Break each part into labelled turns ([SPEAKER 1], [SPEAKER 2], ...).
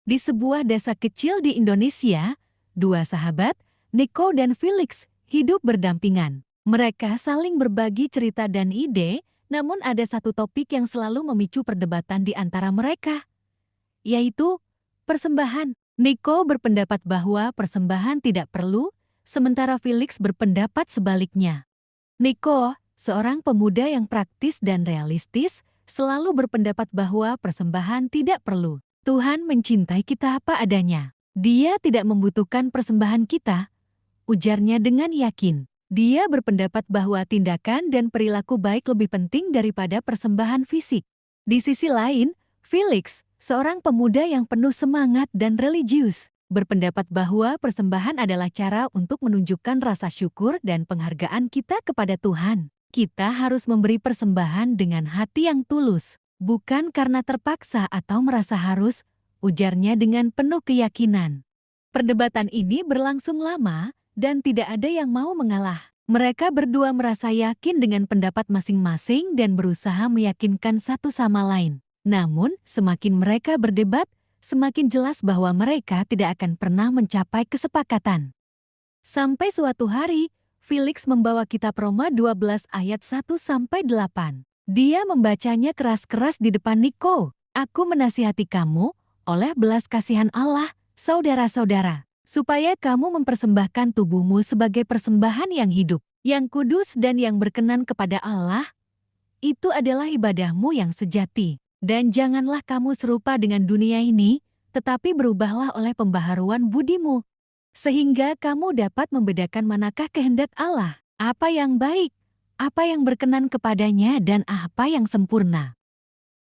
[SPEAKER 1] Di sebuah desa kecil di Indonesia, dua sahabat, Nico dan Felix, hidup berdampingan. Mereka saling berbagi cerita dan ide, namun ada satu topik yang selalu memicu perdebatan di antara mereka, yaitu persembahan. Nico berpendapat bahwa persembahan tidak perlu, sementara Felix berpendapat sebaliknya. Nico, seorang pemuda yang praktis dan realistis, selalu berpendapat bahwa persembahan tidak perlu. Tuhan mencintai kita apa adanya. Dia tidak membutuhkan persembahan kita, ujarnya dengan yakin. Dia berpendapat bahwa tindakan dan perilaku baik lebih penting daripada persembahan fisik. Di sisi lain, Felix, seorang pemuda yang penuh semangat dan religius, berpendapat bahwa persembahan adalah cara untuk menunjukkan rasa syukur dan penghargaan kita kepada Tuhan. Kita harus memberi persembahan dengan hati yang tulus, bukan karena terpaksa atau merasa harus, ujarnya dengan penuh keyakinan. Perdebatan ini berlangsung lama, dan tidak ada yang mau mengalah. Mereka berdua merasa yakin dengan pendapat masing-masing dan berusaha meyakinkan satu sama lain. Namun, semakin mereka berdebat, semakin jelas bahwa mereka tidak akan pernah mencapai kesepakatan. Sampai suatu hari, Felix membawa kitab Roma 12 ayat 1-8. Dia membacanya keras-keras di depan Nico. Aku menasihati kamu, oleh belas kasihan Allah, saudara-saudara, supaya kamu mempersembahkan tubuhmu sebagai persembahan yang hidup, yang kudus dan yang berkenan kepada Allah. Itu adalah ibadahmu yang sejati. Dan janganlah kamu serupa dengan dunia ini, tetapi berubahlah oleh pembaharuan budimu, sehingga kamu dapat membedakan manakah kehendak Allah, apa yang baik, apa yang berkenan kepadanya dan apa yang sempurna.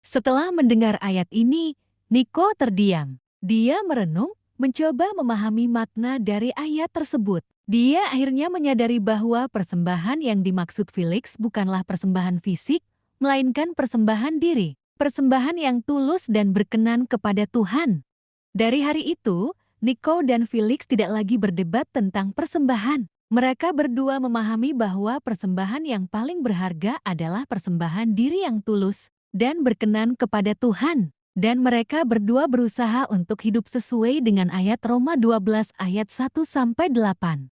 [SPEAKER 1] Setelah mendengar ayat ini, Nico terdiam. Dia merenung, mencoba memahami makna dari ayat tersebut. Dia akhirnya menyadari bahwa persembahan yang dimaksud Felix bukanlah persembahan fisik, melainkan persembahan diri. Persembahan yang tulus dan berkenan kepada Tuhan. Dari hari itu, Nico dan Felix tidak lagi berdebat tentang persembahan. Mereka berdua memahami bahwa persembahan yang paling berharga adalah persembahan diri yang tulus dan berkenan kepada Tuhan. Dan mereka berdua berusaha untuk hidup sesuai dengan ayat Roma 12 ayat 1-8.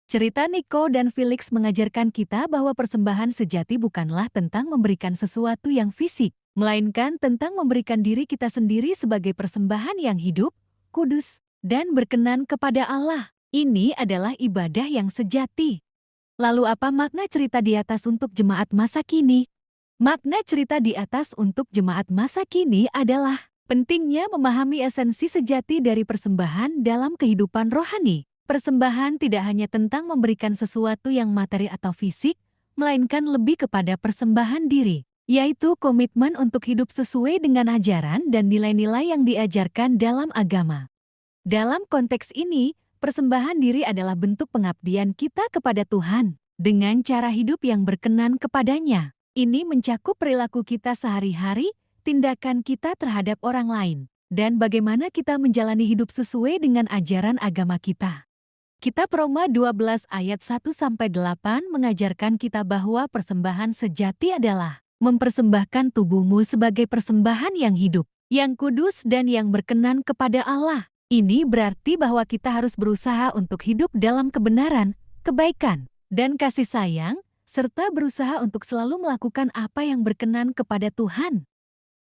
[SPEAKER 1] Cerita Nico dan Felix mengajarkan kita bahwa persembahan sejati bukanlah tentang memberikan sesuatu yang fisik, melainkan tentang memberikan diri kita sendiri sebagai persembahan yang hidup, kudus, dan berkenan kepada Allah. Ini adalah ibadah yang sejati. Lalu apa makna cerita di atas untuk jemaat masa kini? Makna cerita di atas untuk jemaat masa kini adalah pentingnya memahami esensi sejati dari persembahan dalam kehidupan rohani. Persembahan tidak hanya tentang memberikan sesuatu yang materi atau fisik, melainkan lebih kepada persembahan diri, yaitu komitmen untuk hidup sesuai dengan ajaran dan nilai-nilai yang diajarkan dalam agama. Dalam konteks ini, persembahan diri adalah bentuk pengabdian kita kepada Tuhan, dengan cara hidup yang berkenan kepadanya. Ini mencakup perilaku kita sehari-hari, tindakan kita terhadap orang lain, dan bagaimana kita menjalani hidup sesuai dengan ajaran agama kita. Kitab Roma 12 ayat 1-8 mengajarkan kita bahwa persembahan sejati adalah mempersembahkan tubuhmu sebagai persembahan yang hidup, yang kudus dan yang berkenan kepada Allah. Ini berarti bahwa kita harus berusaha untuk hidup dalam kebenaran, kebaikan, dan kasih sayang, serta berusaha untuk selalu melakukan apa yang berkenan kepada Tuhan.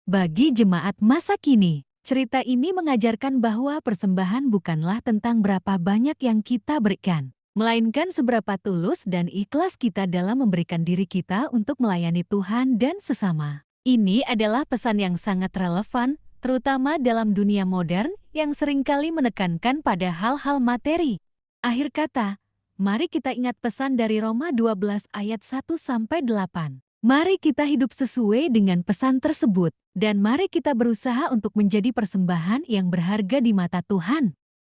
[SPEAKER 1] Bagi jemaat masa kini, cerita ini mengajarkan bahwa persembahan bukanlah tentang berapa banyak yang kita berikan, melainkan seberapa tulus dan ikhlas kita dalam memberikan diri kita untuk melayani Tuhan dan sesama. Ini adalah pesan yang sangat relevan, terutama dalam dunia modern yang seringkali menekankan pada hal-hal materi. Akhir kata, mari kita ingat pesan dari Roma 12 ayat 1-8. Mari kita hidup sesuai dengan pesan tersebut, dan mari kita berusaha untuk menjadi persembahan yang berharga di mata Tuhan.